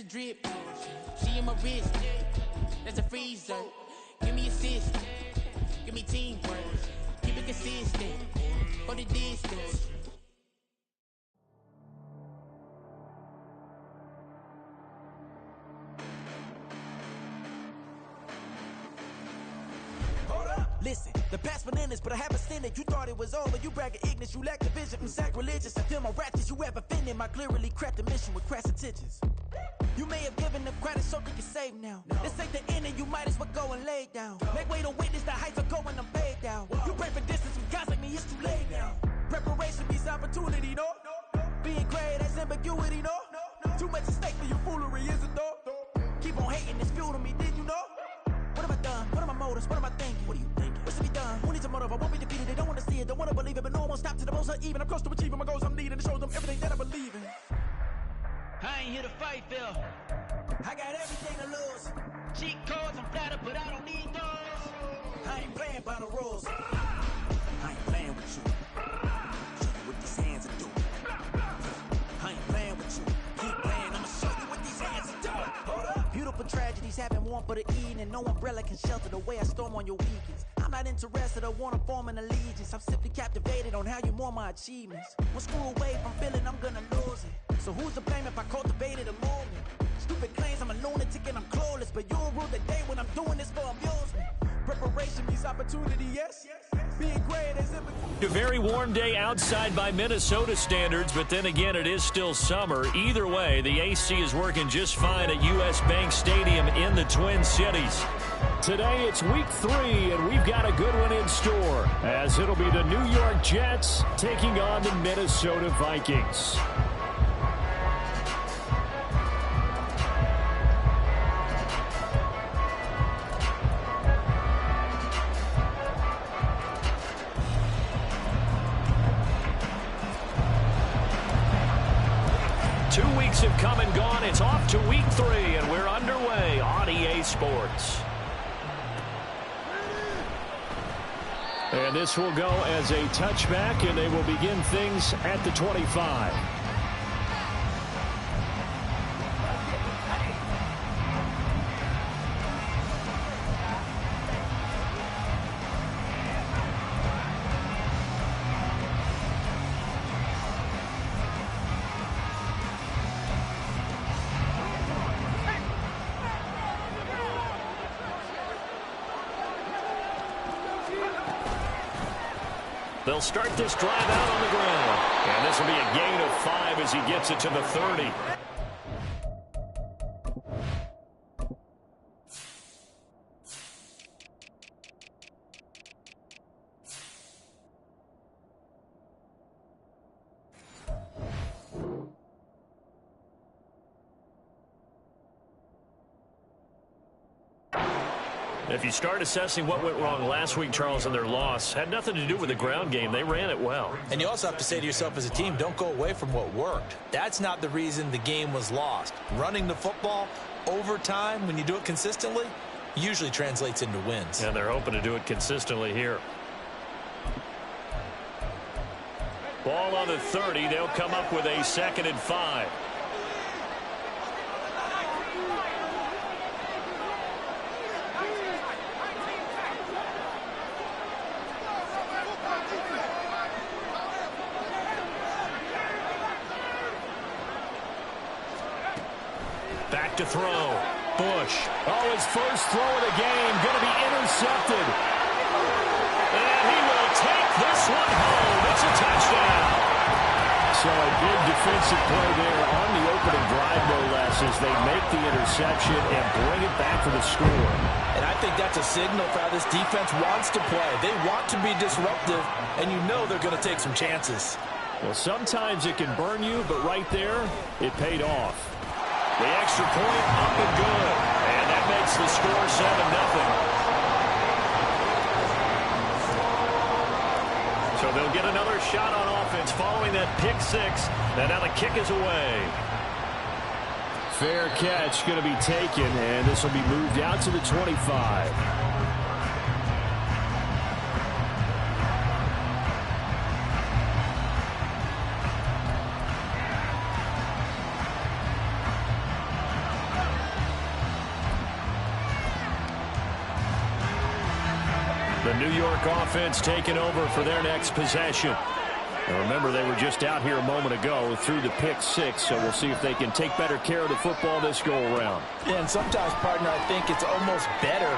drip. She in my wrist. That's a freezer. Give me assist. Give me teamwork. Keep it consistent. For the distance. Listen, the past bananas, but I haven't seen it. You thought it was over, you bragging ignorance, you lack the vision from sacrilegious. I feel my ratchets, you have offended my clearly crafted mission with crass intentions. You may have given them credit so they can save now. This ain't the end and you might as well go and lay down. Make way to witness the heights of going, I'm paid down. You pray for distance with guys like me, it's too late now. Preparation means opportunity, no? Being great, that's ambiguity, no? Too much at stake for your foolery, is it though? Keep on hating, it's fuel to me, did you know? What have I done? What are my motives? What am I thinking? What are you thinking? What's to be done? Who needs a motive? I won't be defeated. They don't want to see it, don't want to believe it, but no one won't stop to the most even. I'm close to achieving my goals. I'm needing to show them everything that I believe in. I ain't here to fight, Phil. I got everything to lose. Cheat codes, I'm flattered, but I don't need those. I ain't playing by the rules. I ain't playing with you. Show you what these hands are doing. I ain't playing with you. Keep playing, I'ma show you what these hands are doing. Hold up. Beautiful tragedies happen one for the eating, and no umbrella can shelter the way I storm on your weekends. I'm not interested or want to form an allegiance. I'm simply captivated on how you mourn my achievements. One screw away from feeling I'm gonna lose it. So who's to blame if I cultivated a movement? Stupid claims I'm a lunatic and I'm clueless, but you'll rule the day when I'm doing this for amusement. Preparation means opportunity, yes? Being great as if A very warm day outside by Minnesota standards, but then again, it is still summer. Either way, the AC is working just fine at U.S. Bank Stadium in the Twin Cities. Today, it's week 3, and we've got a good one in store, as it'll be the New York Jets taking on the Minnesota Vikings. Have come and gone. It's off to week 3, and we're underway on EA Sports. And this will go as a touchback, and they will begin things at the 25. They'll start this drive out on the ground. And this will be a gain of 5 as he gets it to the 30. If you start assessing what went wrong last week, Charles, in their loss, had nothing to do with the ground game. They ran it well. And you also have to say to yourself as a team, don't go away from what worked. That's not the reason the game was lost. Running the football over time, when you do it consistently, usually translates into wins. And they're hoping to do it consistently here. Ball on the 30. They'll come up with a 2nd and 5. Back to throw. Bush. Oh, his first throw of the game. Going to be intercepted. And he will take this one home. It's a touchdown. So a big defensive play there on the opening drive, no less, as they make the interception and bring it back for the score. And I think that's a signal for how this defense wants to play. They want to be disruptive, and you know they're going to take some chances. Well, sometimes it can burn you, but right there, it paid off. The extra point up and good. And that makes the score 7-0. So they'll get another shot on offense following that pick 6. And now the kick is away. Fair catch going to be taken, and this will be moved out to the 25. The New York offense taking over for their next possession. And remember, they were just out here a moment ago through the pick six, so we'll see if they can take better care of the football this go-around. Yeah, and sometimes, partner, I think it's almost better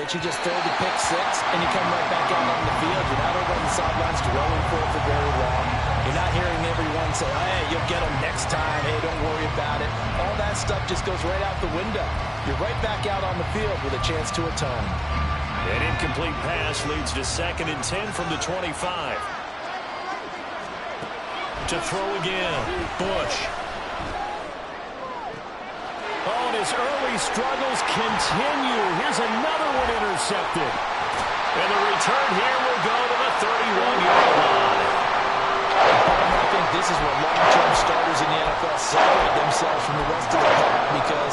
that you just throw the pick six and you come right back out on the field. You're not over on the sidelines dwelling for it for very long. You're not hearing everyone say, hey, you'll get them next time. Hey, don't worry about it. All that stuff just goes right out the window. You're right back out on the field with a chance to atone. An incomplete pass leads to 2nd and 10 from the 25. To throw again, Bush. Oh, and his early struggles continue. Here's another one intercepted. And the return here will go to the 31-yard line. I think this is where long-term starters in the NFL separate themselves from the rest of the pack, because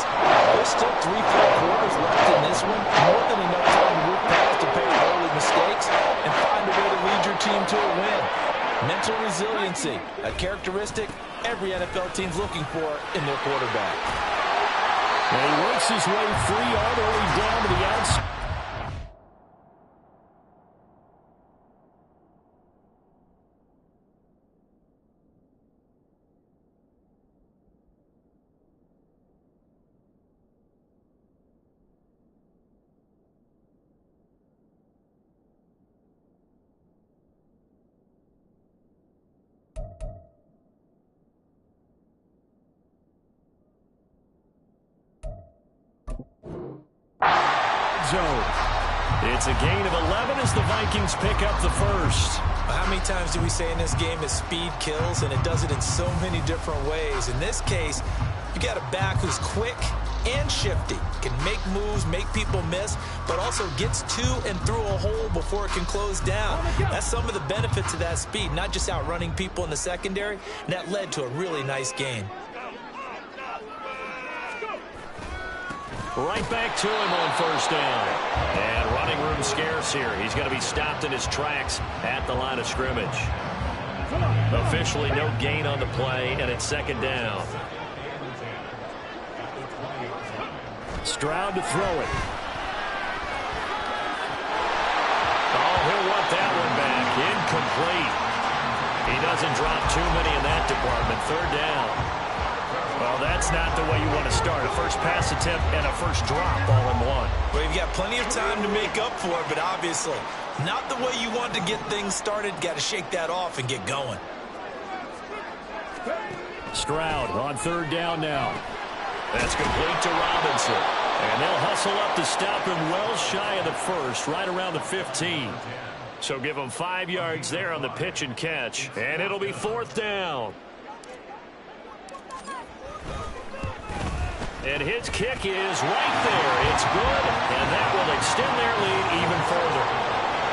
there's still 3-4 quarters left in this one. More than enough time to move past to pay early mistakes and find a way to lead your team to a win. Mental resiliency, a characteristic every NFL team's looking for in their quarterback. And he works his way free all the way down to the outside. Zone. It's a gain of 11 as the Vikings pick up the first. How many times do we say in this game is speed kills, and it does it in so many different ways. In this case, you got a back who's quick and shifty, can make moves, make people miss, but also gets to and through a hole before it can close down. That's some of the benefits of that speed, not just outrunning people in the secondary, and that led to a really nice game. Right back to him on first down. And running room scarce here. He's going to be stopped in his tracks at the line of scrimmage. Officially no gain on the play, and it's 2nd down. Stroud to throw it. Oh, he'll want that one back. Incomplete. He doesn't drop too many in that department. 3rd down. Well, that's not the way you want to start. A first pass attempt and a first drop all in one. Well, you've got plenty of time to make up for it, but obviously not the way you want to get things started. Got to shake that off and get going. Stroud on 3rd down now. That's complete to Robinson. And they'll hustle up to stop him well shy of the first, right around the 15. So give him 5 yards there on the pitch and catch. And it'll be 4th down. And his kick is right there. It's good, and that will extend their lead even further.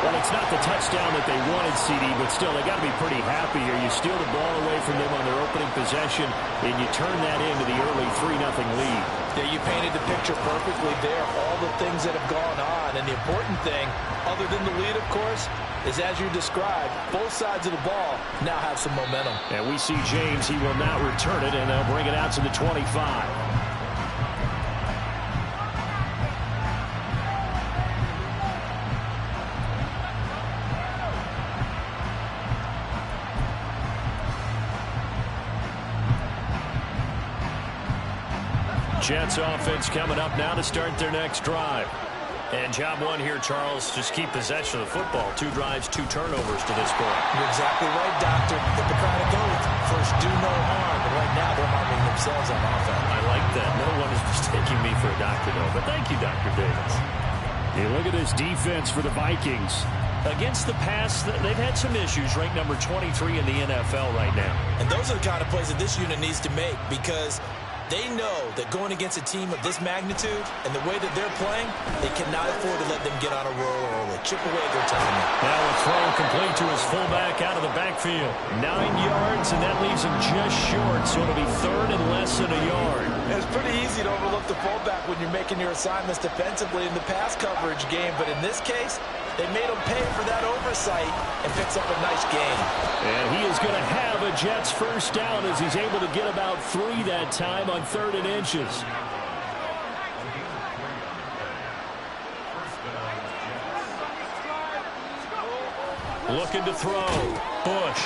Well, it's not the touchdown that they wanted, CD, but still, they got to be pretty happy here. You steal the ball away from them on their opening possession, and you turn that into the early 3-0 lead. Yeah, you painted the picture perfectly there, all the things that have gone on. And the important thing, other than the lead, of course, is as you described, both sides of the ball now have some momentum. And we see James, he will not return it, and they'll bring it out to the 25. Jets offense coming up now to start their next drive. And job one here, Charles, just keep possession of the football. 2 drives, 2 turnovers to this point. You're exactly right, Doctor. Hippocratic oath. First, do no harm. But right now, they're harming themselves on offense. I like that. No one is mistaking me for a doctor, though. But thank you, Dr. Davis. You look at this defense for the Vikings. Against the pass, they've had some issues, ranked number 23 in the NFL right now. And those are the kind of plays that this unit needs to make, because they know that going against a team of this magnitude and the way that they're playing, they cannot afford to let them get on a roll early. Chip away their time. Now a throw complete to his fullback out of the backfield. 9 yards, and that leaves him just short, so it'll be 3rd and less than a yard. It's pretty easy to overlook the fullback when you're making your assignments defensively in the pass coverage game, but in this case, they made him pay for that oversight and picks up a nice gain. And he is going to have a Jets first down as he's able to get about 3 that time on 3rd and inches. Looking to throw. Bush.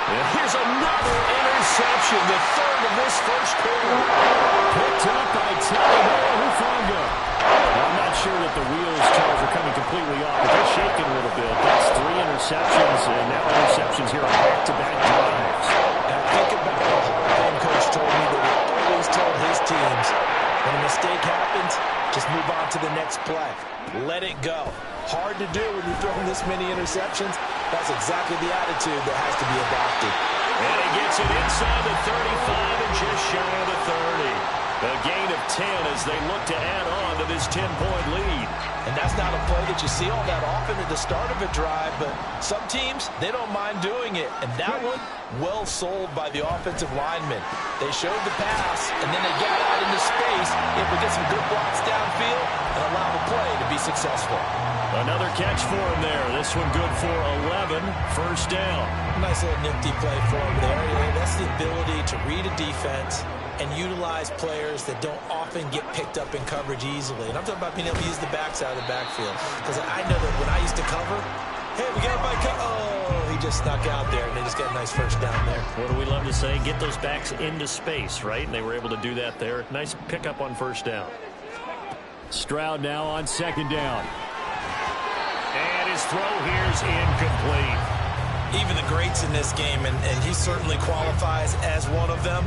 And here's another interception, the third of this first quarter. Picked up by Talavera Hufanga. I'm not sure that the wheels, Charles, are coming completely off, but they're shaking a little bit. That's 3 interceptions, and now interceptions here on back-to-back drives. Now think about the whole thing Coach told me that he always told his teams, when a mistake happens, just move on to the next play. Let it go. Hard to do when you're throwing this many interceptions. That's exactly the attitude that has to be adopted. And he gets it inside the 35 and just shy of the 30. A gain of 10 as they look to add on to this 10-point lead. And that's not a play that you see all that often at the start of a drive, but some teams, they don't mind doing it. And that one, well sold by the offensive lineman. They showed the pass, and then they got out into space, able to get some good blocks downfield, and allow the play to be successful. Another catch for him there. This one good for 11. First down. Nice little nifty play for him there. That's the ability to read a defense and utilize players that don't often get picked up in coverage easily. And I'm talking about being able to use the backs out of the backfield. Because I know that when I used to cover, hey, we got everybody he just snuck out there, and they just got a nice first down there. What do we love to say? Get those backs into space, right? And they were able to do that there. Nice pickup on first down. Stroud now on second down. And his throw here's incomplete. Even the greats in this game, and he certainly qualifies as one of them,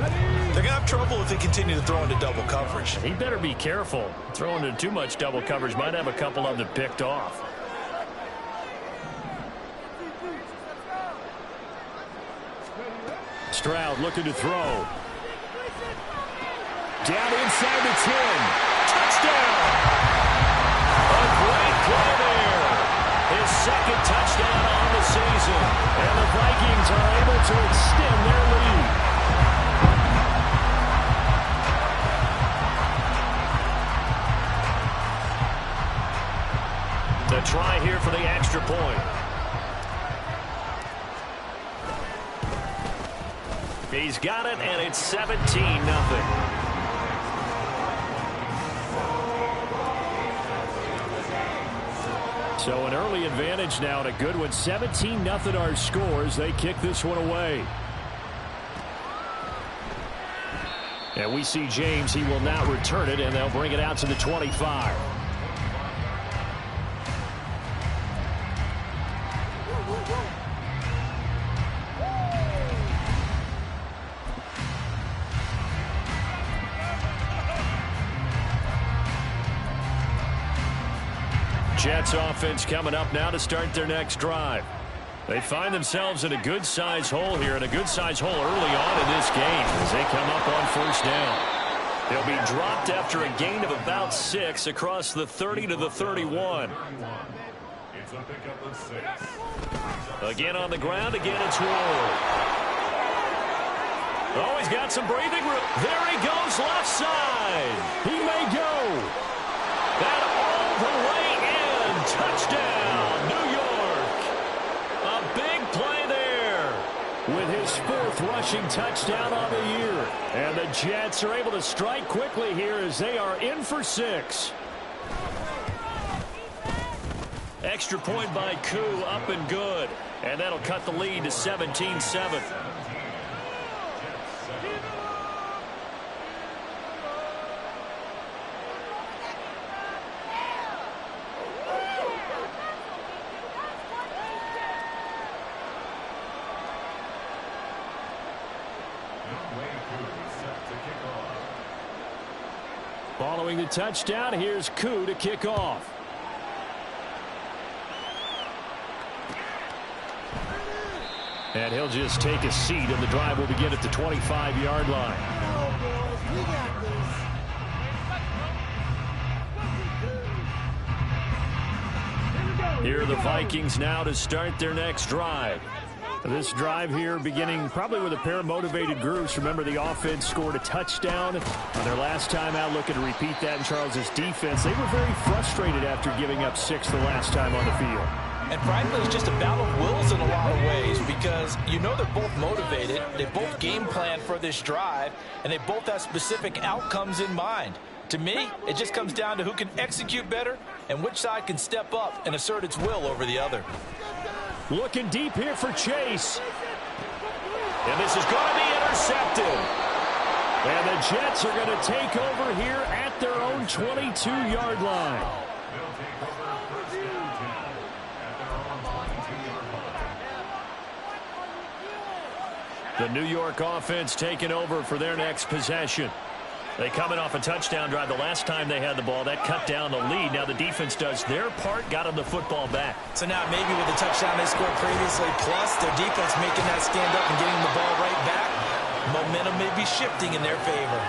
they're going to have trouble if they continue to throw into double coverage. He better be careful. Throwing into too much double coverage might have a couple of them picked off. Stroud looking to throw. Down inside the 10. Touchdown! A great play there. His second touchdown on the season. And the Vikings are able to extend their lead. The try here for the extra point. He's got it, and it's 17-0. So an early advantage now and a good one. 17-0 our scores. They kick this one away. And we see James. He will not return it, and they'll bring it out to the 25. Jets offense coming up now to start their next drive. They find themselves in a good-size hole here, and a good-size hole early on in this game as they come up on first down. They'll be dropped after a gain of about 6 across the 30 to the 31. Again on the ground, again it's Ward. Oh, he's got some breathing room. There he goes, left side. He may go. That all the way in. Touchdown, New York. A big play there with his 4th rushing touchdown on the year. And the Jets are able to strike quickly here as they are in for 6. Extra point by Koo, up and good. And that'll cut the lead to 17-7. Following the touchdown, here's Koo to kick off. And he'll just take a seat, and the drive will begin at the 25-yard line. Here are the Vikings now to start their next drive. This drive here beginning probably with a pair of motivated groups. Remember, the offense scored a touchdown on their last time out, looking to repeat that in Charles's defense. They were very frustrated after giving up 6 the last time on the field. And frankly, it's just a battle of wills in a lot of ways because you know they're both motivated. They both game plan for this drive, and they both have specific outcomes in mind. To me, it just comes down to who can execute better and which side can step up and assert its will over the other. Looking deep here for Chase. And this is going to be intercepted. And the Jets are going to take over here at their own 22-yard line. The New York offense taking over for their next possession. They coming off a touchdown drive the last time they had the ball. That cut down the lead. Now the defense does their part, got them the football back. So now maybe with the touchdown they scored previously, plus their defense making that stand up and getting the ball right back, momentum may be shifting in their favor.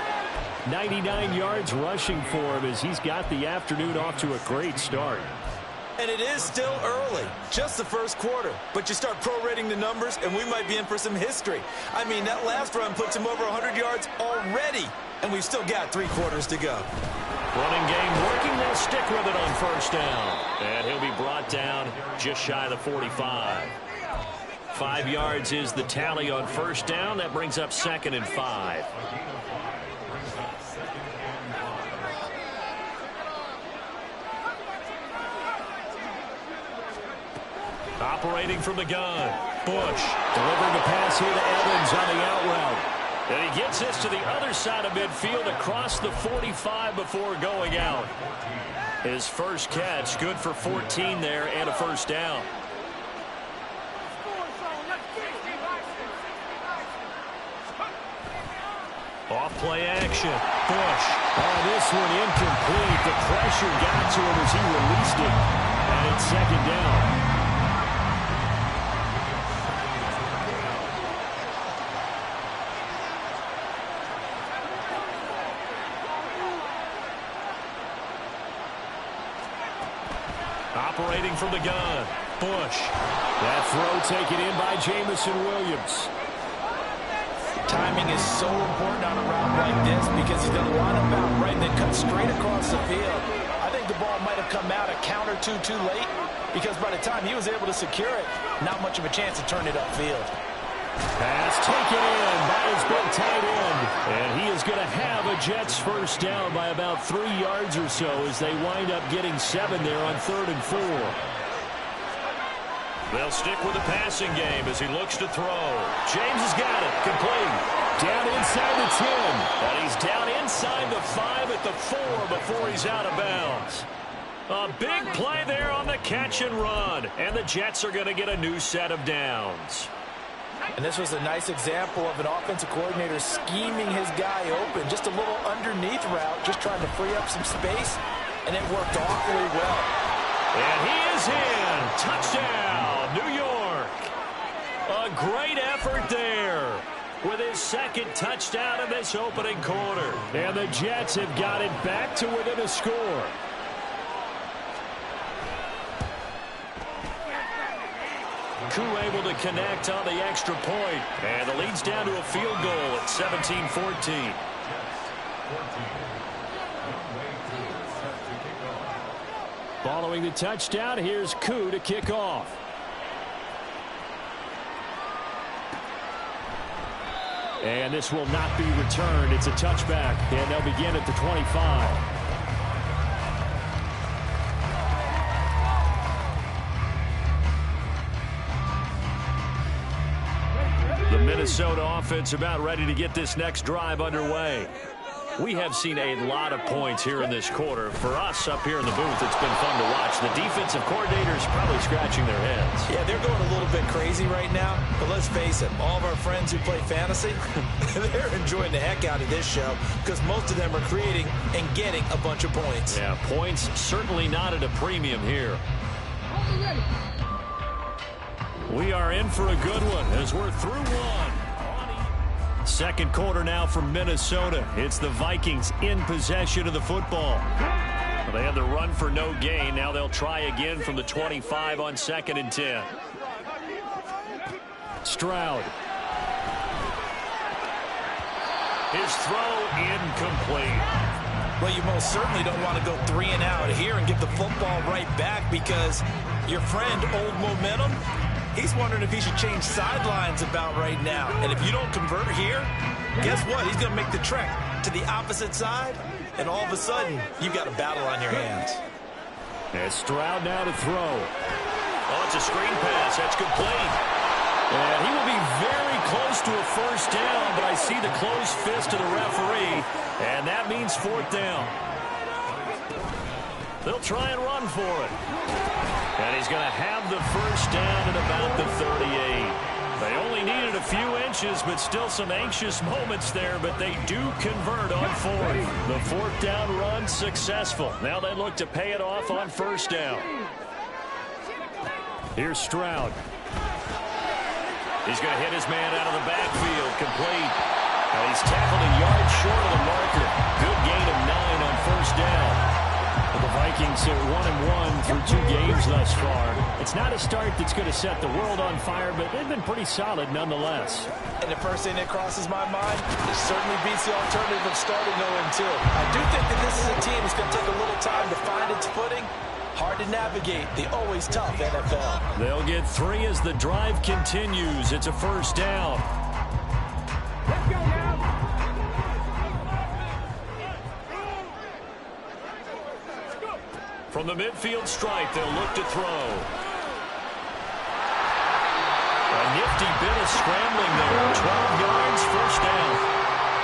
99 yards rushing for him as he's got the afternoon off to a great start. And it is still early, just the first quarter. But you start prorating the numbers, and we might be in for some history. I mean, that last run puts him over 100 yards already, and we've still got 3 quarters to go. Running game working. They'll stick with it on first down. And he'll be brought down just shy of the 45. 5 yards is the tally on first down. That brings up 2nd and 5. Operating from the gun. Bush delivering the pass here to Evans on the out route. And he gets this to the other side of midfield across the 45 before going out. His first catch, good for 14 there and a first down. Off play action. Bush. Oh, this one incomplete. The pressure got to him as he released it. And it's 2nd down. Operating from the gun. Bush. That throw taken in by Jamison Williams. Timing is so important on a route like this because he's going to line up out right and then cut straight across the field. I think the ball might have come out a count or two too late because by the time he was able to secure it, not much of a chance to turn it upfield. Pass taken in by his big tight end. And he is going to have a Jets first down by about 3 yards or so as they wind up getting 7 there on 3rd and 4. They'll stick with the passing game as he looks to throw. James has got it. Complete. Down inside the 10. And he's down inside the 5 at the 4 before he's out of bounds. A big play there on the catch and run. And the Jets are going to get a new set of downs. And this was a nice example of an offensive coordinator scheming his guy open. Just a little underneath route, just trying to free up some space. And it worked awfully well. And he is in. Touchdown, New York. A great effort there with his 2nd touchdown of this opening quarter. And the Jets have got it back to within a score. Koo able to connect on the extra point. And the lead's down to a field goal at 17-14. Following the touchdown, here's Koo to kick off. And this will not be returned. It's a touchback, and they'll begin at the 25. The Minnesota offense about ready to get this next drive underway. We have seen a lot of points here in this quarter. For us up here in the booth, it's been fun to watch. The defensive coordinators probably scratching their heads. Yeah, they're going a little bit crazy right now. But let's face it, all of our friends who play fantasy, they're enjoying the heck out of this show because most of them are creating and getting a bunch of points. Yeah, points certainly not at a premium here. We are in for a good one as we're through one. 2nd quarter now from Minnesota. It's the Vikings in possession of the football. They had the run for no gain. Now they'll try again from the 25 on 2nd and 10. Stroud. His throw incomplete. Well, you most certainly don't want to go 3 and out here and give the football right back because your friend, Old Momentum, he's wondering if he should change sidelines about right now. And if you don't convert here, guess what? He's going to make the trek to the opposite side, and all of a sudden, you've got a battle on your hands. And Stroud now to throw. Oh, it's a screen pass. That's complete. And he will be very close to a first down, but I see the closed fist of the referee, and that means fourth down. They'll try and run for it. And he's going to have the first down at about the 38. They only needed a few inches, but still some anxious moments there, but they do convert on fourth. The fourth down run successful. Now they look to pay it off on first down. Here's Stroud. He's going to hit his man out of the backfield, complete. And he's tackled a yard short of the marker. Good gain of 9 on first down. The Vikings are 1-1 through 2 games thus far. It's not a start that's going to set the world on fire, but they've been pretty solid nonetheless. And the first thing that crosses my mind, it certainly beats the alternative of starting 0-2. I do think that this is a team that's going to take a little time to find its footing. Hard to navigate the always tough NFL. They'll get 3 as the drive continues. It's a first down. Let's go now. From the midfield stripe, they'll look to throw. A nifty bit of scrambling there. 12 yards, first down.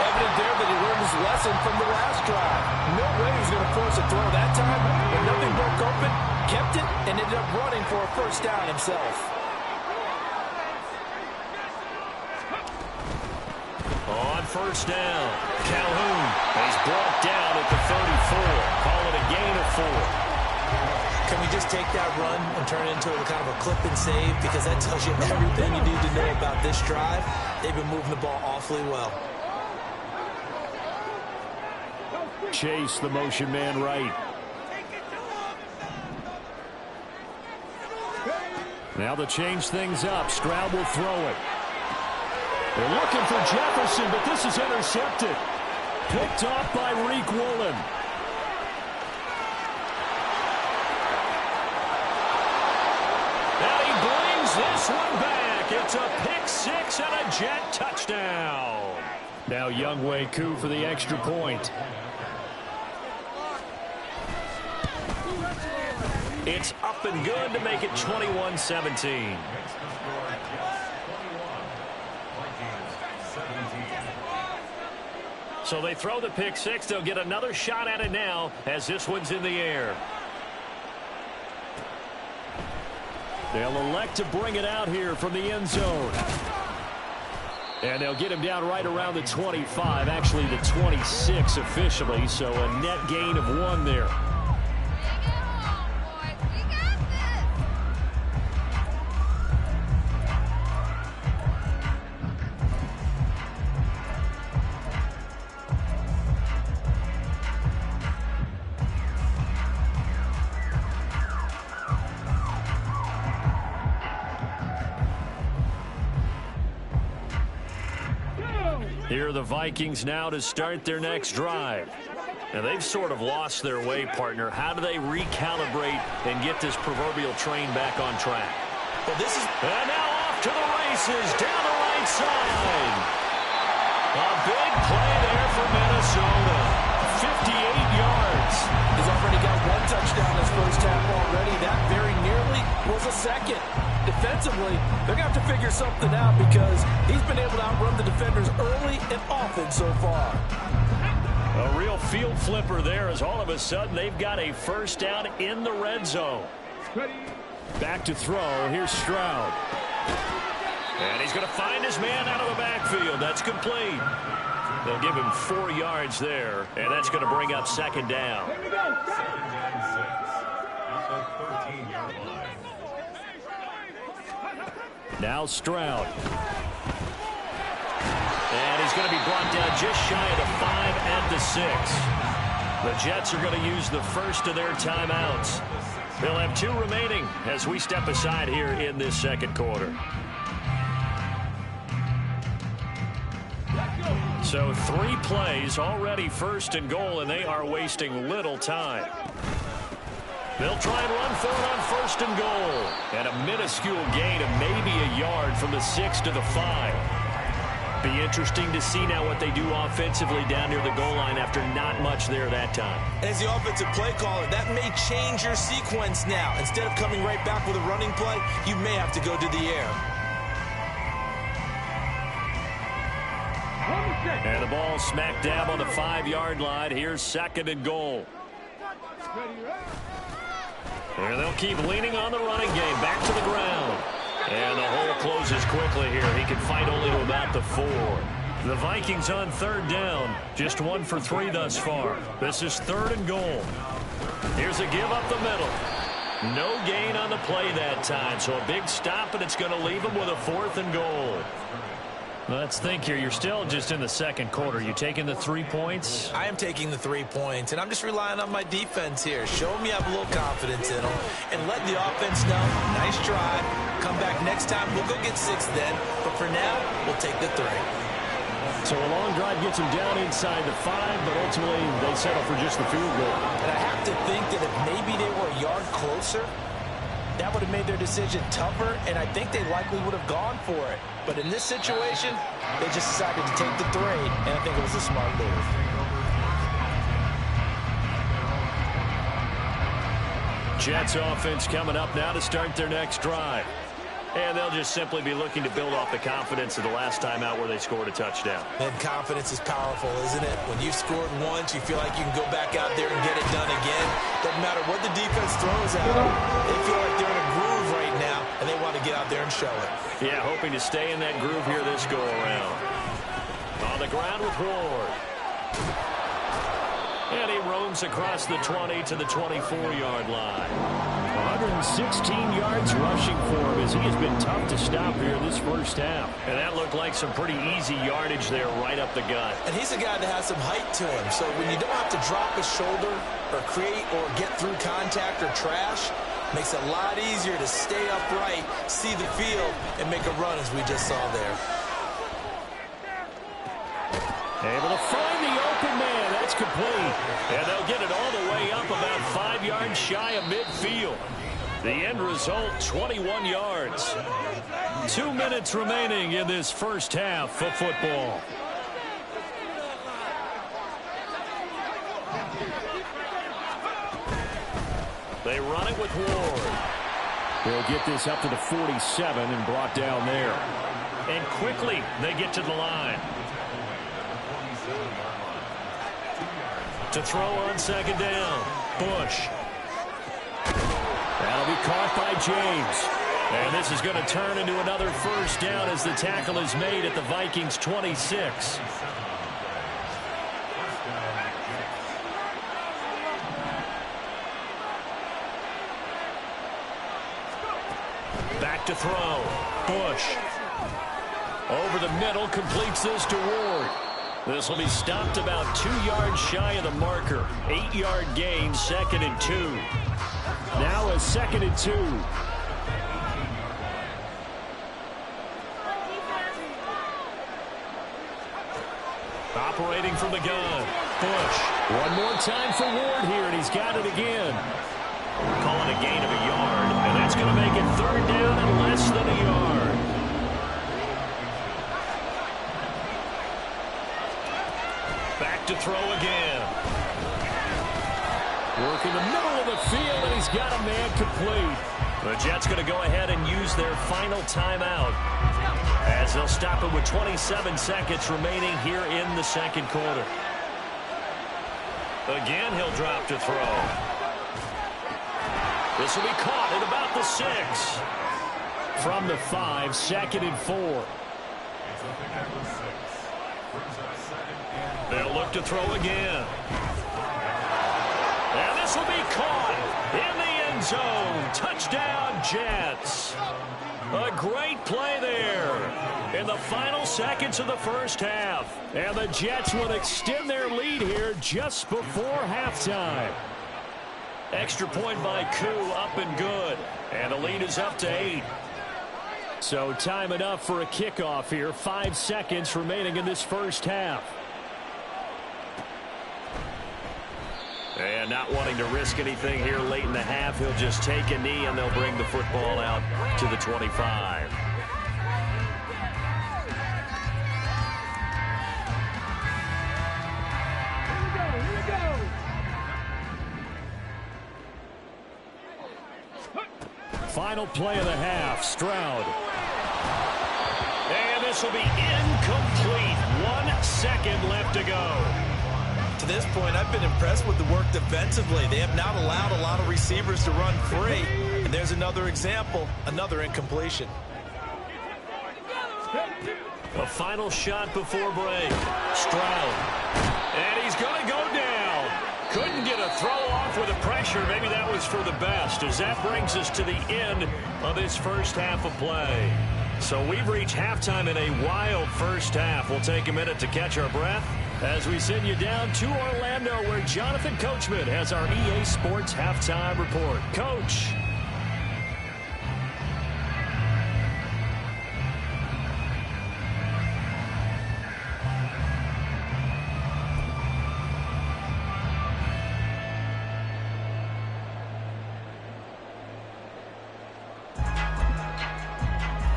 Evident there that he learned his lesson from the last drive. No way he was going to force a throw that time, but nothing broke open, kept it, and ended up running for a first down himself. On first down, Calhoun. He's brought down at the 34. Call it a gain of 4. Can we just take that run and turn it into a kind of a clip and save? Because that tells you everything you need to know about this drive. They've been moving the ball awfully well. Chase, the motion man right. Now to change things up, Stroud will throw it. They're looking for Jefferson, but this is intercepted. Picked off by Reek Woolen. And he brings this one back. It's a pick 6 and a Jet touchdown. Now Younghoe Koo for the extra point. It's up and good to make it 21-17. So they throw the pick 6. They'll get another shot at it now as this one's in the air. They'll elect to bring it out here from the end zone. And they'll get him down right around the 25, actually the 26 officially, so a net gain of 1 there. Here are the Vikings now to start their next drive. Now they've sort of lost their way, partner. How do they recalibrate and get this proverbial train back on track? Well, this is... And now off to the races, down the right side. A big play there for Minnesota. 58 yards. He's already got 1 touchdown this first half already. That very nearly was a second. Defensively, they're going to have to figure something out because he's been able to outrun the defenders early and often so far. A real field flipper there as all of a sudden they've got a first down in the red zone. Back to throw. Here's Stroud. And he's going to find his man out of the backfield. That's complete. They'll give him 4 yards there, and that's going to bring up second down. Now Stroud. And he's going to be brought down just shy of the 5 at the 6. The Jets are going to use the first of their timeouts. They'll have 2 remaining as we step aside here in this second quarter. So 3 plays already first and goal, and they are wasting little time. They'll try and run for it on first and goal. And a minuscule gain of maybe a yard from the 6 to the 5. Be interesting to see now what they do offensively down near the goal line after not much there that time. As the offensive play caller, that may change your sequence now. Instead of coming right back with a running play, you may have to go to the air. And the ball smack dab on the 5-yard line. Here's 2nd and goal. And they'll keep leaning on the running game. Back to the ground. And the hole closes quickly here. He can fight only to about the 4. The Vikings on 3rd down. Just 1 for 3 thus far. This is 3rd and goal. Here's a give up the middle. No gain on the play that time. So a big stop, and it's going to leave him with a 4th and goal. Let's think here. You're still just in the 2nd quarter. You taking the 3 points? I am taking the 3 points, and I'm just relying on my defense here. Show them you have a little confidence in them, and let the offense know, nice try. Come back next time. We'll go get 6 then, but for now, we'll take the 3. So a long drive gets him down inside the 5, but ultimately they settle for just the field goal. And I have to think that if maybe they were a yard closer, that would have made their decision tougher, and I think they likely would have gone for it. But in this situation, they just decided to take the 3, and I think it was a smart move. Jets offense coming up now to start their next drive. And they'll just simply be looking to build off the confidence of the last time out where they scored a touchdown. And confidence is powerful, isn't it? When you've scored once, you feel like you can go back out there and get it done again. Doesn't matter what the defense throws at them. They feel like they're in a groove right now, and they want to get out there and show it. Yeah, hoping to stay in that groove here this go-around. On the ground with Ward. And he roams across the 20 to the 24-yard line. 116 yards rushing for him as he has been tough to stop here this first half. And that looked like some pretty easy yardage there right up the gut. And he's a guy that has some height to him. So when you don't have to drop his shoulder or create or get through contact or trash, makes it a lot easier to stay upright, see the field, and make a run as we just saw there. Able to find the open man. That's complete. And they'll get it all the way up about 5 yards shy of midfield. The end result, 21 yards. 2 minutes remaining in this first half of football. They run it with Ward. They'll get this up to the 47 and brought down there. And quickly they get to the line. To throw on 2nd down. Bush. That'll be caught by James. And this is going to turn into another first down as the tackle is made at the Vikings 26. Back to throw. Bush. Over the middle, completes this to Ward. This will be stopped about 2 yards shy of the marker. 8-yard gain, 2nd and 2. Now a 2nd and 2. Operating from the gun. Bush. One more time for Ward here, and he's got it again. Calling a gain of a yard, and that's going to make it 3rd down and less than a yard. Back to throw again. Working the middle of the field, and he's got a man complete. The Jets going to go ahead and use their final timeout as they'll stop it with 27 seconds remaining here in the 2nd quarter. Again, he'll drop to throw. This will be caught at about the 6. From the 5, 2nd and 4. They'll look to throw again. And this will be caught in the end zone. Touchdown, Jets. A great play there in the final seconds of the first half. And the Jets will extend their lead here just before halftime. Extra point by Koo, up and good. And the lead is up to 8. So time enough for a kickoff here. 5 seconds remaining in this first half. And not wanting to risk anything here late in the half, he'll just take a knee and they'll bring the football out to the 25. final play of the half. Stroud. And this will be incomplete. 1 second left to go. To this point, I've been impressed with the work defensively. They have not allowed a lot of receivers to run free. And there's another example, another incompletion. A final shot before break. Stroud. And he's going to go down. Couldn't get a throw off with the pressure. Maybe that was for the best, as that brings us to the end of this first half of play. So we've reached halftime in a wild first half. We'll take a minute to catch our breath as we send you down to Orlando, where Jonathan Coachman has our EA Sports Halftime Report. Coach.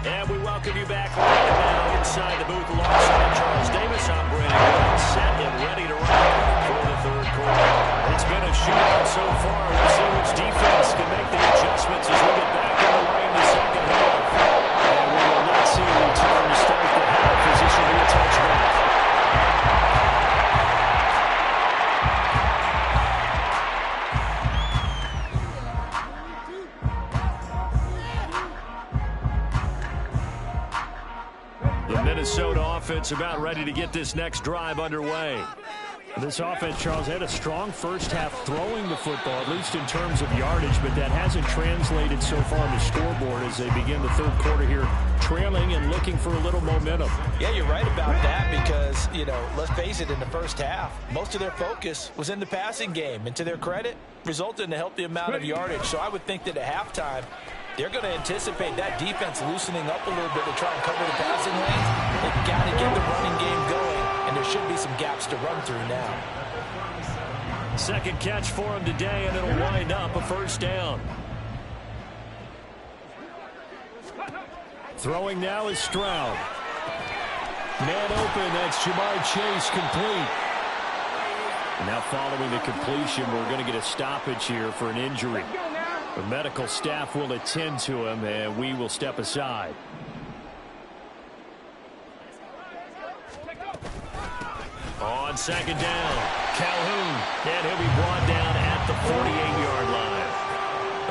And we welcome you back right now inside the booth alongside Charles Davis. I'm Brandon Green, set and ready to rock for the third quarter. It's been a shootout so far. We'll see which defense can make the adjustments as we get back underway in the second half. And we will not see a return to start the half, as this will be a touchback. Minnesota offense about ready to get this next drive underway. This offense, Charles, had a strong first half throwing the football, at least in terms of yardage, but that hasn't translated so far on the scoreboard as they begin the third quarter here, trailing and looking for a little momentum. Yeah, you're right about that because, let's face it, in the first half, most of their focus was in the passing game. And to their credit, resulted in a healthy amount of yardage. So I would think that at halftime, they're going to anticipate that defense loosening up a little bit to try and cover the passing lanes. They've got to get the running game going, and there should be some gaps to run through now. Second catch for him today, and it'll wind up a first down. Throwing now is Stroud. Man open, that's Jamar Chase, complete. Now following the completion, we're going to get a stoppage here for an injury. The medical staff will attend to him, and we will step aside. On second down, Calhoun, and he'll be brought down at the 48-yard line.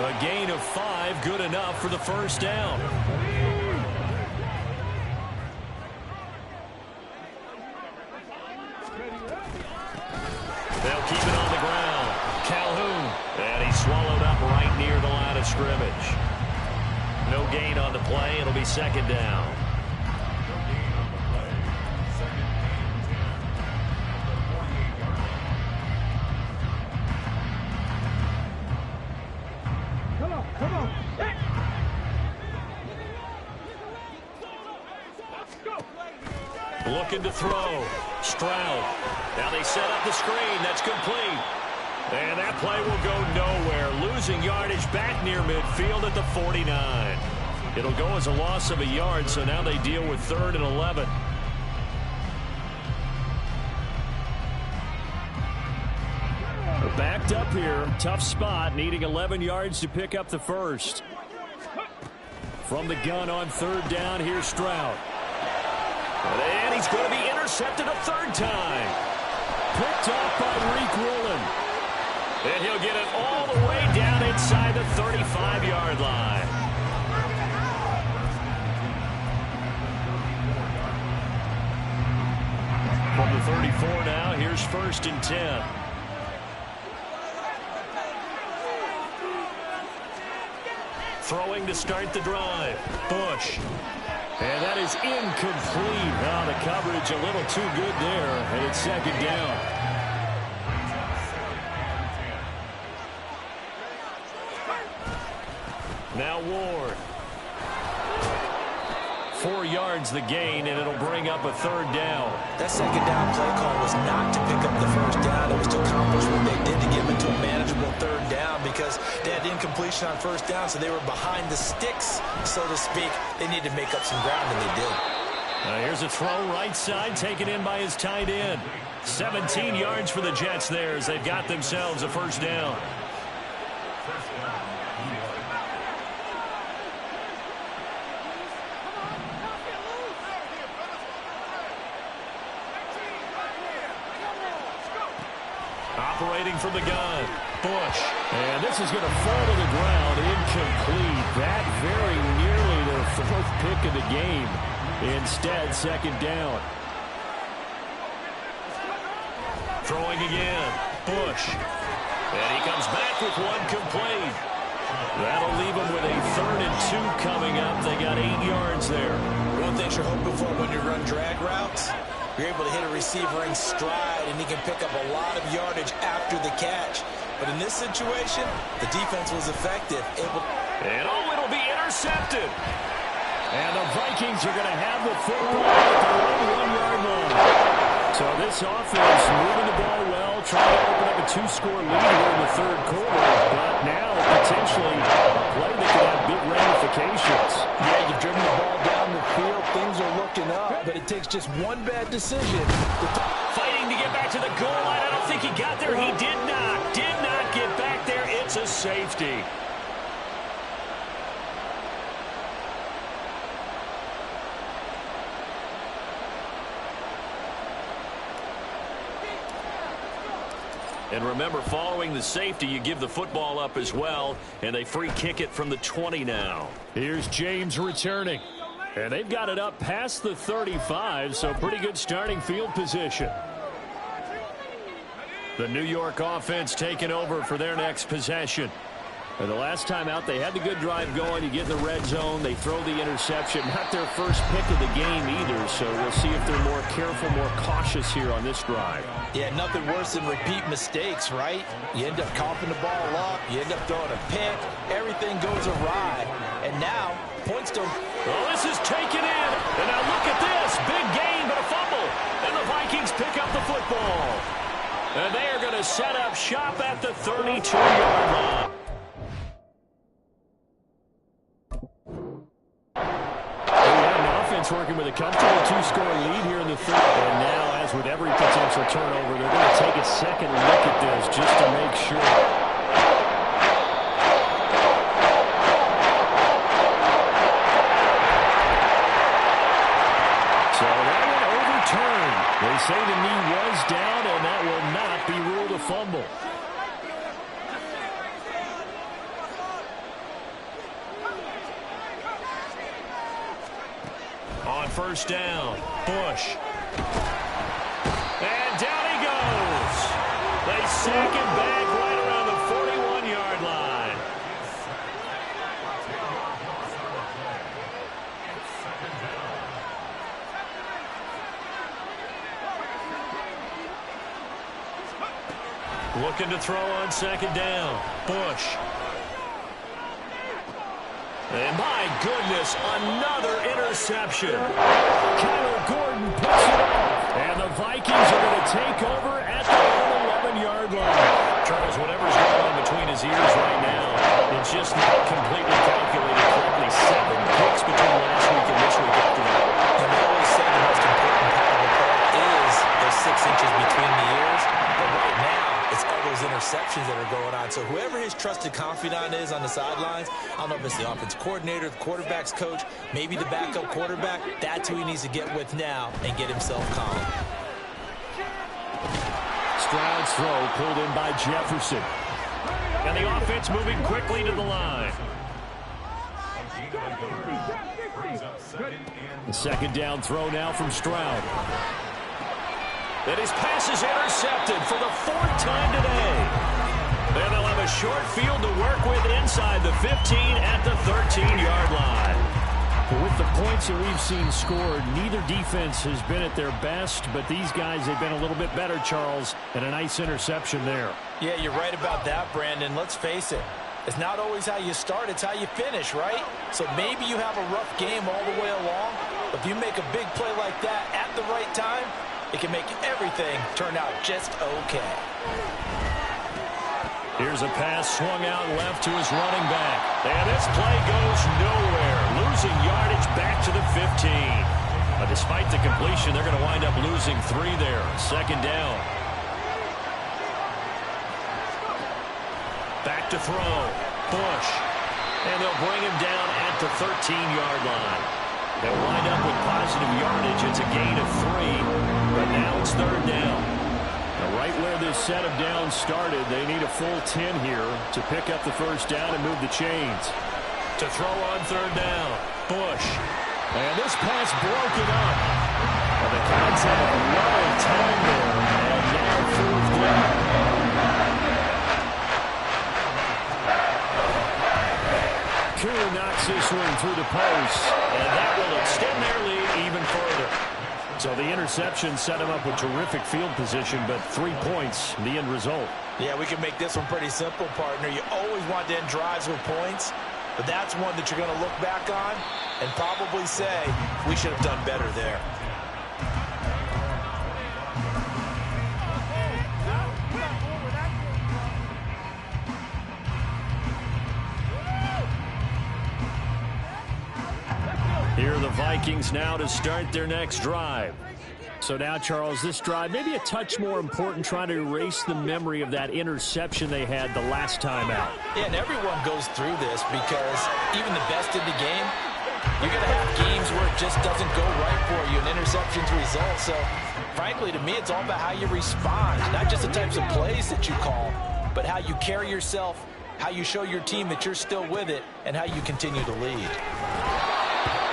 A gain of 5, good enough for the first down. They'll keep it on the ground. Calhoun, and he's swallowed up right near the line of scrimmage. No gain on the play. It'll be second down. Come on. Looking to throw. Stroud. Now they set up the screen. That's complete. And that play will go nowhere. Losing yardage back near midfield at the 49. It'll go as a loss of a yard, so now they deal with 3rd and 11. They're backed up here. Tough spot, needing 11 yards to pick up the first. From the gun on 3rd down, here's Stroud. And he's going to be intercepted a 3rd time. Picked off by Reek Woolen. And he'll get it all the way down inside the 35-yard line. From the 34 now, here's 1st and 10. Throwing to start the drive. Bush. And that is incomplete. Oh, the coverage a little too good there, and it's second down. Now Ward. 4 yards the gain, and it'll bring up a 3rd down. That second down play call was not to pick up the first down. It was to accomplish what they did to get them into a manageable 3rd down because they had incompletion on 1st down, so they were behind the sticks, so to speak. They needed to make up some ground, and they did. Here's a throw right side, taken in by his tight end. 17 yards for the Jets there as they've got themselves a 1st down. Operating from the gun, Bush. And this is going to fall to the ground, incomplete. That very nearly their fourth pick of the game. Instead, second down. Throwing again, Bush. And he comes back with one complete. That'll leave them with a 3rd and 2 coming up. They got 8 yards there. One thing you're hoping for when you run drag routes, you're able to hit a receiver in stride, and he can pick up a lot of yardage after the catch. But in this situation, the defense was effective. And it'll be intercepted. And the Vikings are going to have the football at their own 1-yard line. So this offense moving the ball well, trying to open up a 2-score lead here in the 3rd quarter. But now potentially a play that could have big ramifications. Yeah, you've driven the ball down the field. Things are looking up, but it takes just one bad decision. Fighting to get back to the goal line. I don't think he got there. He did not. Did not get back there. It's a safety. And remember, following the safety, you give the football up as well, and they free kick it from the 20 now. Here's James returning. And they've got it up past the 35, so pretty good starting field position. The New York offense taking over for their next possession. And the last time out, they had the good drive going. You get in the red zone, they throw the interception. Not their first pick of the game either, so we'll see if they're more careful, more cautious here on this drive. Yeah, nothing worse than repeat mistakes, right? You end up coughing the ball up, you end up throwing a pick, everything goes awry. And now, points don't... Well, this is taken in. And now look at this. Big gain, but a fumble. And the Vikings pick up the football. And they are going to set up shop at the 32-yard line. Working with a comfortable 2-score lead here in the 3rd. And now, as with every potential turnover, they're going to take a second look at this just to make sure. So that one overturned. They say the knee was down, and that will not be ruled a fumble. On first down, Bush. And down he goes. They sack him back right around the 41-yard line. Looking to throw on second down, Bush. And my goodness, another interception. Kyler Gordon puts it off. And the Vikings are going to take over at the 11-yard line. Charles, whatever's going on between his ears right now, it's just not completely calculated correctly. 7 picks between last week and this week after that. And they always say the most important part of the play is those 6 inches between the ears. But right now, it's all those interceptions that are going on. So whoever his trusted confidant is on the sidelines, I don't know if it's the offense coordinator, the quarterback's coach, maybe the backup quarterback, that's who he needs to get with now and get himself calm. Stroud's throw pulled in by Jefferson. And the offense moving quickly to the line. The second down throw now from Stroud. And his pass is intercepted for the 4th time today. And they'll have a short field to work with inside the 15 at the 13-yard line. With the points that we've seen scored, neither defense has been at their best, but these guys have been a little bit better, Charles, and a nice interception there. Yeah, you're right about that, Brandon. Let's face it. It's not always how you start, it's how you finish, right? So maybe you have a rough game all the way along, but if you make a big play like that at the right time, it can make everything turn out just okay. Here's a pass swung out left to his running back. And this play goes nowhere. Losing yardage back to the 15. But despite the completion, they're going to wind up losing 3 there. Second down. Back to throw. Bush. And they'll bring him down at the 13-yard line. They'll wind up with positive yardage. It's a gain of 3. But now it's third down. Now right right where this set of downs started. They need a full 10 here to pick up the first down and move the chains. To throw on third down, Bush. And this pass broken up. Well, the Cowboys have a lot of time there. And now fourth down. Kuru knocks this one through the post. And that will extend their lead even further. So the interception set him up with terrific field position, but 3 points, the end result. Yeah, we can make this one pretty simple, partner. You always want to end drives with points, but that's one that you're going to look back on and probably say, we should have done better there. Here are the Vikings now to start their next drive. So now, Charles, this drive maybe a touch more important, trying to erase the memory of that interception they had the last time out. Yeah, and everyone goes through this because even the best in the game, you're going to have games where it just doesn't go right for you, and interceptions result. So, frankly, to me, it's all about how you respond, not just the types of plays that you call, but how you carry yourself, how you show your team that you're still with it, and how you continue to lead.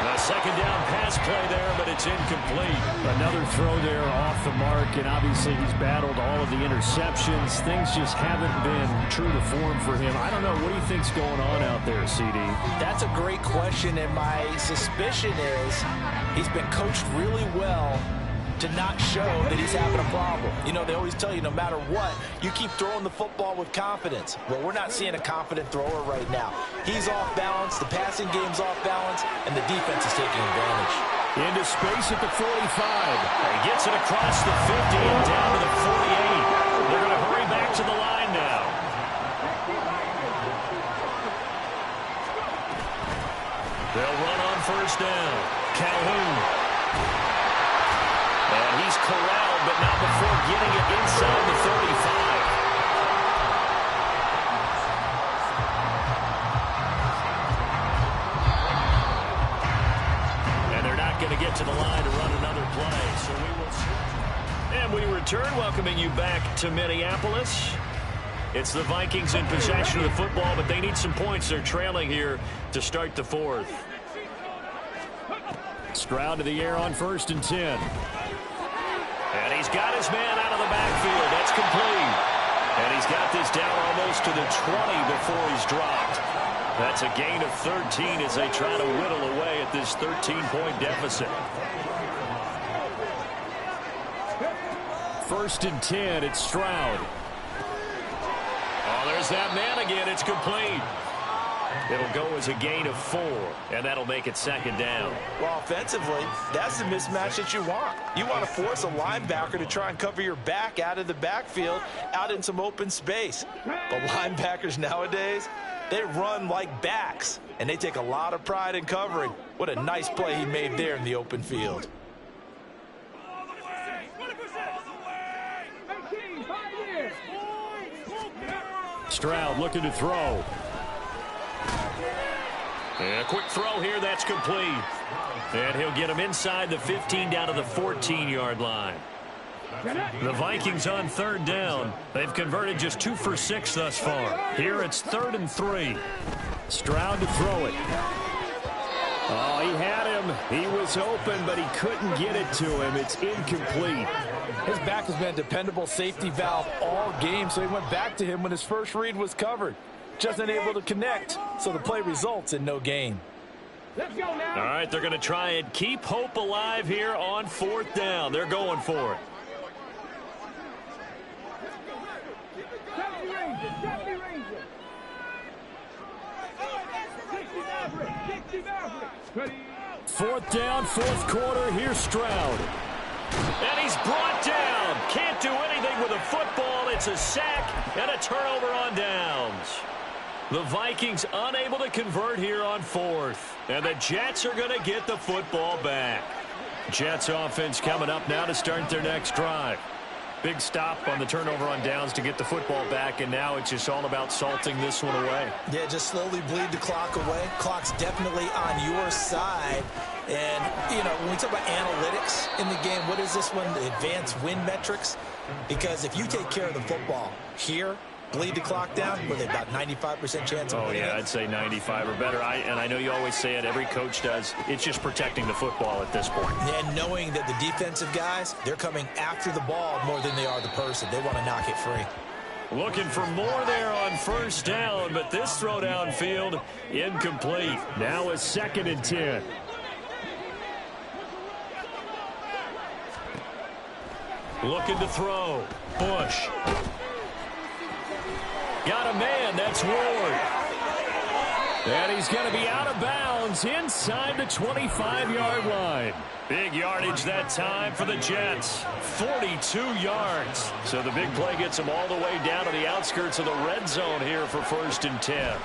A second down pass play there, but it's incomplete. Another throw there off the mark, and obviously he's battled all of the interceptions. Things just haven't been true to form for him. I don't know. What do you think's going on out there, CD? That's a great question, and my suspicion is he's been coached really well to not show that he's having a problem. You know, they always tell you no matter what, you keep throwing the football with confidence. Well, we're not seeing a confident thrower right now. He's off balance, the passing game's off balance, and the defense is taking advantage. Into space at the 45. He gets it across the 50 and down to the 48. They're going to hurry back to the line now. They'll run on first down. Calhoun. And he's corralled, but not before getting it inside the 35. And they're not going to get to the line to run another play. So we will. And we return, welcoming you back to Minneapolis. It's the Vikings in possession of the football, but they need some points. They're trailing here to start the fourth. Stroud to the air on 1st and 10. And he's got his man out of the backfield. That's complete. And he's got this down almost to the 20 before he's dropped. That's a gain of 13 as they try to whittle away at this 13-point deficit. 1st and 10, it's Stroud. Oh, there's that man again. It's complete. It'll go as a gain of 4, and that'll make it 2nd down. Well, offensively, that's the mismatch that you want. You want to force a linebacker to try and cover your back out of the backfield, out in some open space. But linebackers nowadays, they run like backs, and they take a lot of pride in covering. What a nice play he made there in the open field. Stroud looking to throw. And a quick throw here, that's complete. And he'll get him inside the 15 down to the 14-yard line. The Vikings on 3rd down. They've converted just 2 for 6 thus far. Here it's 3rd and 3. Stroud to throw it. Oh, he had him. He was open, but he couldn't get it to him. It's incomplete. His back has been a dependable safety valve all game, so he went back to him when his first read was covered. Just unable to connect, so the play results in no gain. Let's go now. All right, they're going to try and keep hope alive here on 4th down. They're going for it. Fourth down, 4th quarter. Here's Stroud. And he's brought down. Can't do anything with a football. It's a sack and a turnover on downs. The Vikings unable to convert here on 4th. And the Jets are going to get the football back. Jets offense coming up now to start their next drive. Big stop on the turnover on downs to get the football back, and now it's just all about salting this one away. Yeah, just slowly bleed the clock away. Clock's definitely on your side. And, you know, when we talk about analytics in the game, what is this one? The advanced win metrics. Because if you take care of the football here, bleed the clock down with about 95% chance of winning. Oh, yeah, I'd say 95 or better. And I know you always say it, every coach does. It's just protecting the football at this point. And knowing that the defensive guys, they're coming after the ball more than they are the person. They want to knock it free. Looking for more there on first down, but this throw downfield incomplete. Now a 2nd and 10. Looking to throw. Bush. Got a man. That's Ward. And he's going to be out of bounds inside the 25-yard line. Big yardage that time for the Jets. 42 yards. So the big play gets them all the way down to the outskirts of the red zone here for 1st and 10.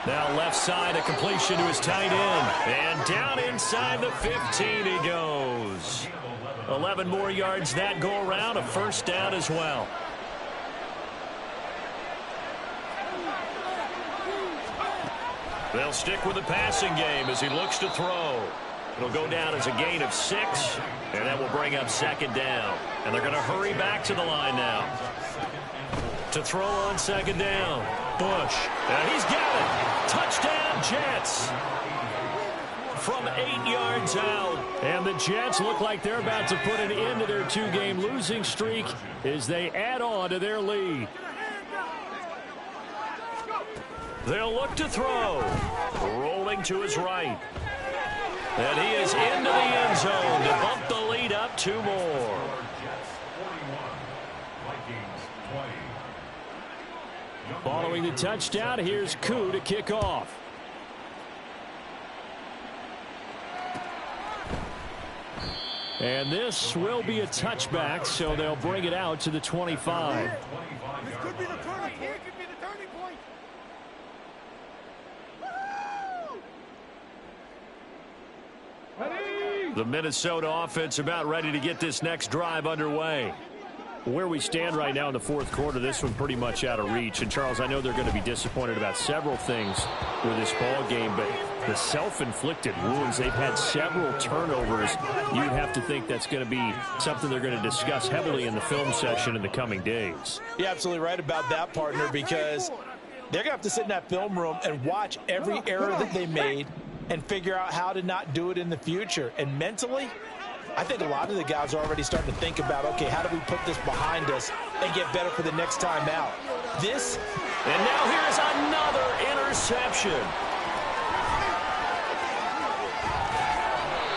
Now left side, a completion to his tight end. And down inside the 15 he goes. 11 more yards that go around, a 1st down as well. They'll stick with the passing game as he looks to throw. It'll go down as a gain of 6, and that will bring up 2nd down. And they're going to hurry back to the line now. To throw on 2nd down. Bush. And he's got it. Touchdown, Jets. From 8 yards out. And the Jets look like they're about to put an end to their 2-game losing streak as they add on to their lead. They'll look to throw. Rolling to his right. And he is into the end zone to bump the lead up 2 more. Following the touchdown, here's Koo to kick off. And this will be a touchback, so they'll bring it out to the 25. This could be the turning point. Here could be the turning point. The Minnesota offense about ready to get this next drive underway. Where we stand right now in the 4th quarter, this one pretty much out of reach. And, Charles, I know they're going to be disappointed about several things with this ball game, but the self-inflicted wounds, they've had several turnovers. You'd have to think that's going to be something they're going to discuss heavily in the film session in the coming days. You're absolutely right about that, partner, because they're going to have to sit in that film room and watch every error that they made and figure out how to not do it in the future. And mentally, I think a lot of the guys are already starting to think about, okay, how do we put this behind us and get better for the next time out? And now here's another interception.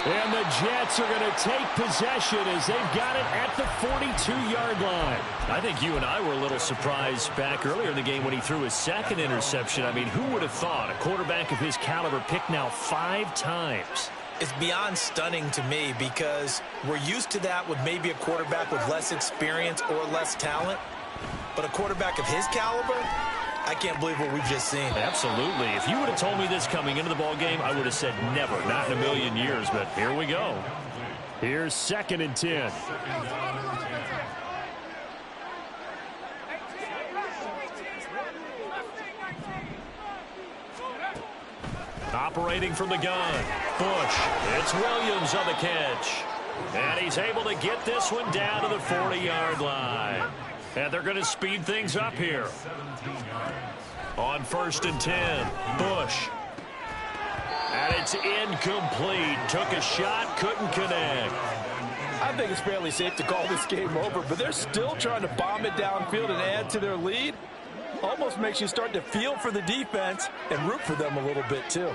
And the Jets are going to take possession as they've got it at the 42-yard line. I think you and I were a little surprised back earlier in the game when he threw his 2nd interception. I mean, who would have thought a quarterback of his caliber picked now 5 times? It's beyond stunning to me because we're used to that with maybe a quarterback with less experience or less talent. But a quarterback of his caliber, I can't believe what we've just seen. Absolutely. If you would have told me this coming into the ball game, I would have said never, not in a million years. But here we go. Here's 2nd and 10. Operating from the gun. Bush. It's Williams on the catch. And he's able to get this one down to the 40-yard line. And they're going to speed things up here. On 1st and 10, Bush. And it's incomplete. Took a shot, couldn't connect. I think it's fairly safe to call this game over, but they're still trying to bomb it downfield and add to their lead. Almost makes you start to feel for the defense and root for them a little bit, too.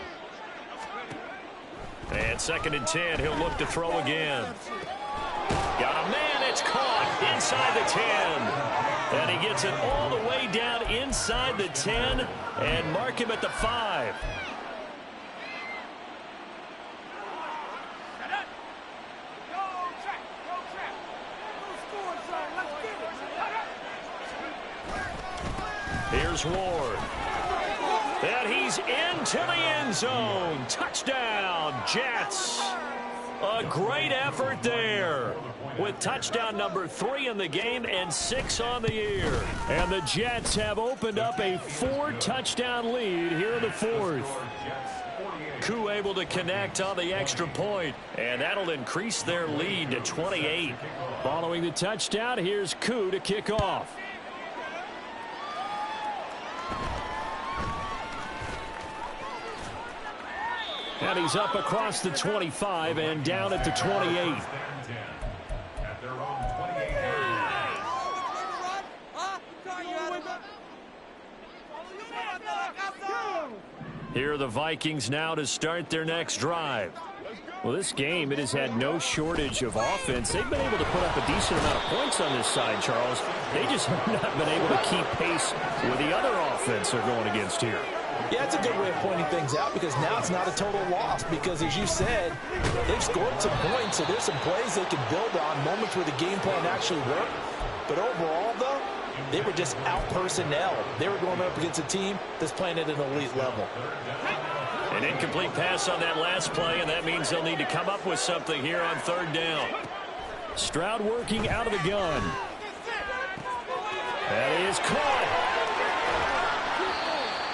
And 2nd and 10, he'll look to throw again. Got a man, it's caught inside the 10. And he gets it all the way down inside the 10 and mark him at the 5. Here's Ward. And he's into the end zone. Touchdown, Jets. A great effort there with touchdown number 3 in the game and 6 on the year. And the Jets have opened up a 4-touchdown lead here in the 4th. McQUEEN able to connect on the extra point, and that'll increase their lead to 28. Following the touchdown, here's McQUEEN to kick off. And he's up across the 25 and down at the 28. Here are the Vikings now to start their next drive. Well, this game, it has had no shortage of offense. They've been able to put up a decent amount of points on this side, Charles. They just have not been able to keep pace with the other offense they're going against here. Yeah, it's a good way of pointing things out because now it's not a total loss because, as you said, they've scored some points, so there's some plays they can build on, moments where the game plan actually worked. But overall, though, they were just out-personnel. They were going up against a team that's playing at an elite level. An incomplete pass on that last play, and that means they'll need to come up with something here on third down. Stroud working out of the gun. That is caught.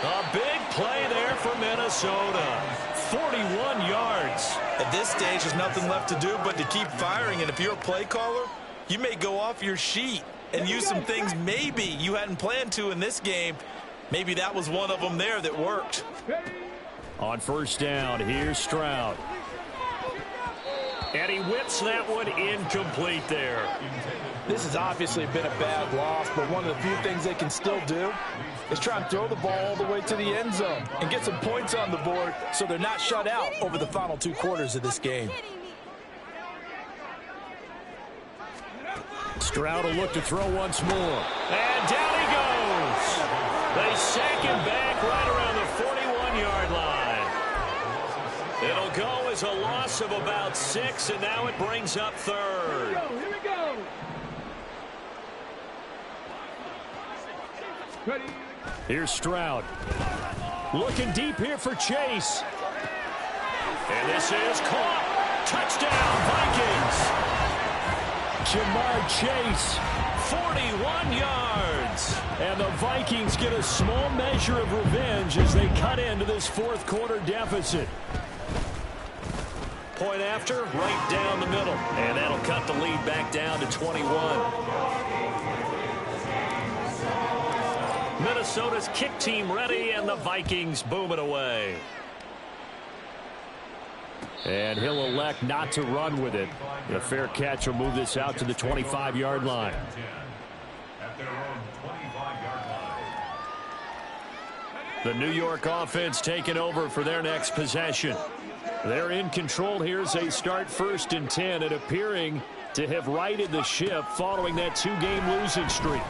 A big play there for Minnesota. 41 yards. At this stage, there's nothing left to do but to keep firing, and if you're a play caller, you may go off your sheet and use some things maybe you hadn't planned to in this game. Maybe that was one of them there that worked. On first down, here's Stroud. And he whips that one incomplete there. This has obviously been a bad loss, but one of the few things they can still do is try and throw the ball all the way to the end zone and get some points on the board so they're not shut out over the final 2 quarters of this game. Stroud will look to throw once more. And down he goes. They sack him back right around the 41-yard line. It'll go as a loss of about 6, and now it brings up third. Here we go. Ready. Here's Stroud. Looking deep here for Chase. And this is caught. Touchdown, Vikings. Jamar Chase. 41 yards. And the Vikings get a small measure of revenge as they cut into this fourth quarter deficit. Point after, right down the middle. And that'll cut the lead back down to 21. Minnesota's kick team ready, and the Vikings boom it away. And he'll elect not to run with it. The fair catch will move this out to the 25-yard line. The New York offense taking over for their next possession. They're in control here as they start first and 10 and appearing to have righted the ship following that 2-game losing streak.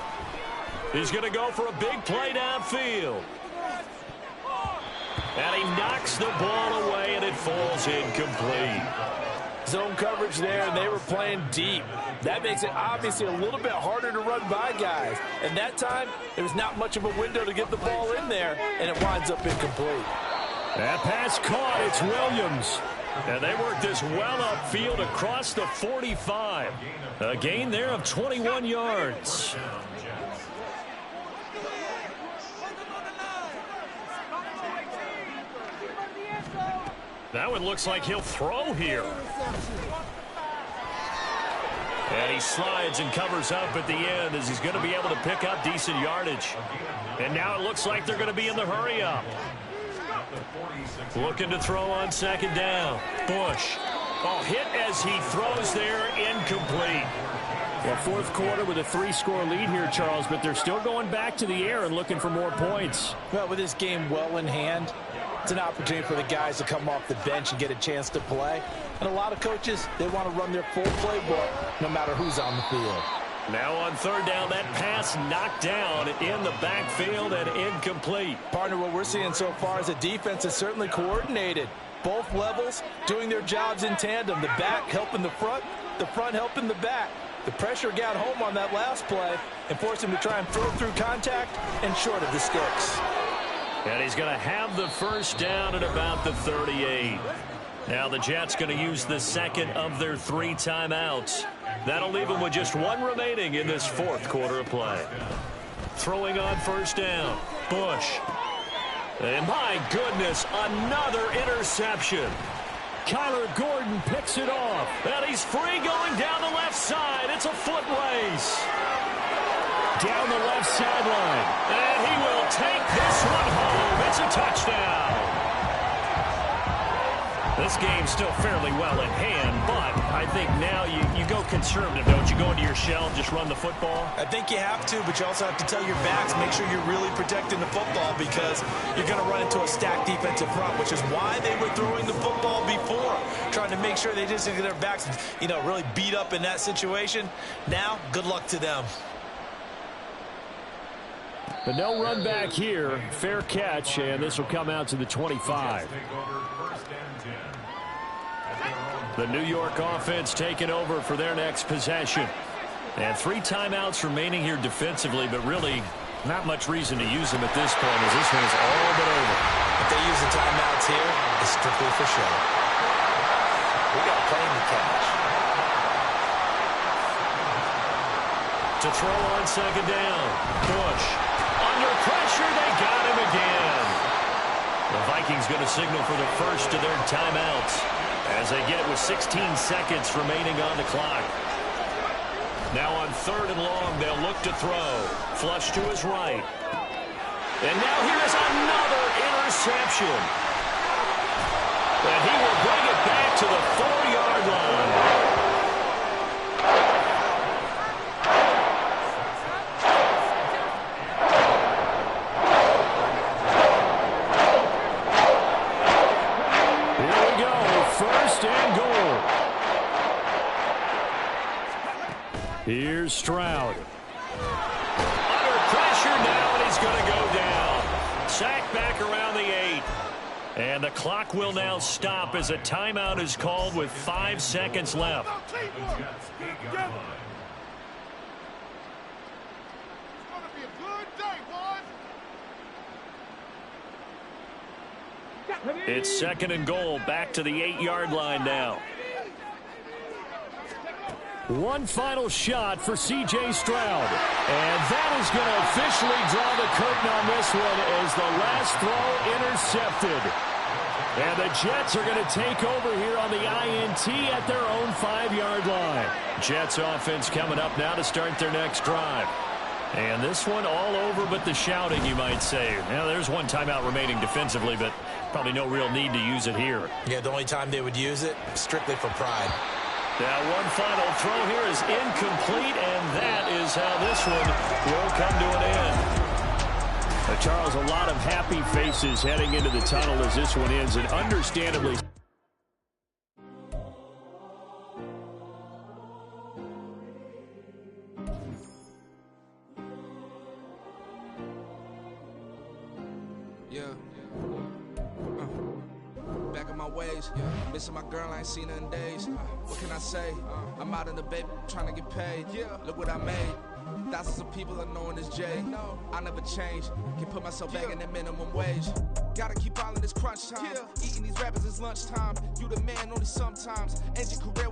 He's going to go for a big play downfield. And he knocks the ball away, and it falls incomplete. Zone coverage there, and they were playing deep. That makes it obviously a little bit harder to run by guys. And that time, there was not much of a window to get the ball in there, and it winds up incomplete. That pass caught. It's Williams. And they work this well upfield across the 45. A gain there of 21 yards. That one looks like he'll throw here. And he slides and covers up at the end as he's going to be able to pick up decent yardage. And now it looks like they're going to be in the hurry-up. Looking to throw on second down. Bush. Oh, hit as he throws there, incomplete. Well, fourth quarter with a 3-score lead here, Charles, but they're still going back to the air and looking for more points. Well, with this game well in hand, it's an opportunity for the guys to come off the bench and get a chance to play. And a lot of coaches, they want to run their full playbook no matter who's on the field. Now on third down, that pass knocked down in the backfield and incomplete. Partner, what we're seeing so far is a defense that's certainly coordinated. Both levels doing their jobs in tandem. The back helping the front helping the back. The pressure got home on that last play and forced him to try and throw through contact and short of the sticks. And he's going to have the first down at about the 38. Now the Jets going to use the second of their 3 timeouts. That'll leave them with just 1 remaining in this fourth quarter of play. Throwing on first down. Bush. And my goodness, another interception. Kyler Gordon picks it off. And he's free going down the left side. It's a foot race. Down the left sideline. And he will take this one home. It's a touchdown. This game's still fairly well in hand, but I think now you go conservative, don't you? Go into your shell, just run the football? I think you have to, but you also have to tell your backs, make sure you're really protecting the football because you're going to run into a stacked defensive front, which is why they were throwing the football before, trying to make sure they just get their backs, really beat up in that situation. Now, good luck to them. But no run back here. Fair catch, and this will come out to the 25. The New York offense taking over for their next possession. And 3 timeouts remaining here defensively, but really not much reason to use them at this point as this one is all but over. If they use the timeouts here, it's strictly for show. We got playing to catch. To throw on second down. Bush. Under pressure, they got him again. The Vikings going to signal for the first of their timeouts as they get it with 16 seconds remaining on the clock. Now on 3rd and long, they'll look to throw. Flush to his right. And now here is another interception. And he will bring it back to the 4-yard line. Here's Stroud. Under pressure now, and he's going to go down. Sacked back around the 8. And the clock will now stop as a timeout is called with 5 seconds left. It's 2nd and goal, back to the 8-yard line now. One final shot for C.J. Stroud. And that is going to officially draw the curtain on this one as the last throw intercepted. And the Jets are going to take over here on the INT at their own 5-yard line. Jets offense coming up now to start their next drive. And this one all over but the shouting, you might say. Now, there's one timeout remaining defensively, but probably no real need to use it here. Yeah, the only time they would use it, strictly for pride. Now, one final throw here is incomplete, and that is how this one will come to an end. Charles, a lot of happy faces heading into the tunnel as this one ends, and understandably. Missing my girl, I ain't seen her in days. What can I say? I'm out in the baby, trying to get paid. Look what I made. Thousands of people are knowing this Jay. I never change. Can put myself back in that minimum wage. Gotta keep all in this crunch time. Eating these rappers is lunchtime. You the man only sometimes. End your career with